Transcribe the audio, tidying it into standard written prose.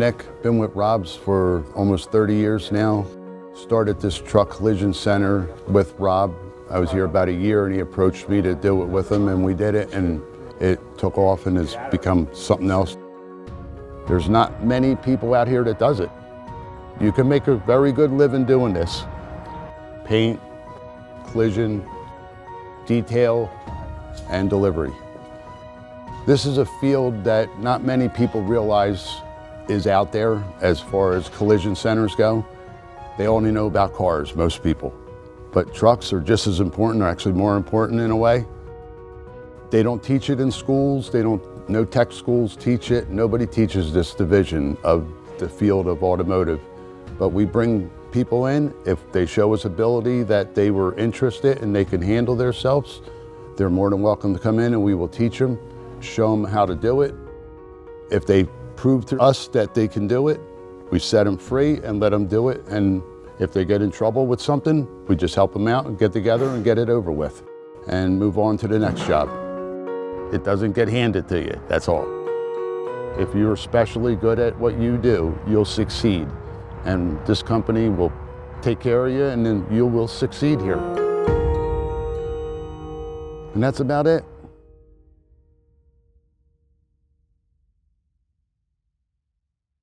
Nick, been with Rob's for almost 30 years now. Started this truck collision center with Rob. I was here about a year and he approached me to do it with him and we did it and it took off and has become something else. There's not many people out here that does it. You can make a very good living doing this. Paint, collision, detail, and delivery. This is a field that not many people realize is out there as far as collision centers go. They only know about cars, most people. But trucks are just as important, or actually more important in a way. They don't teach it in schools, no tech schools teach it. Nobody teaches this division of the field of automotive. But we bring people in, if they show us ability that they were interested and they can handle themselves, they're more than welcome to come in and we will teach them, show them how to do it. If they prove to us that they can do it, we set them free and let them do it. And if they get in trouble with something, we just help them out and get together and get it over with and move on to the next job. It doesn't get handed to you, that's all. If you're especially good at what you do, you'll succeed. And this company will take care of you and then you will succeed here. And that's about it.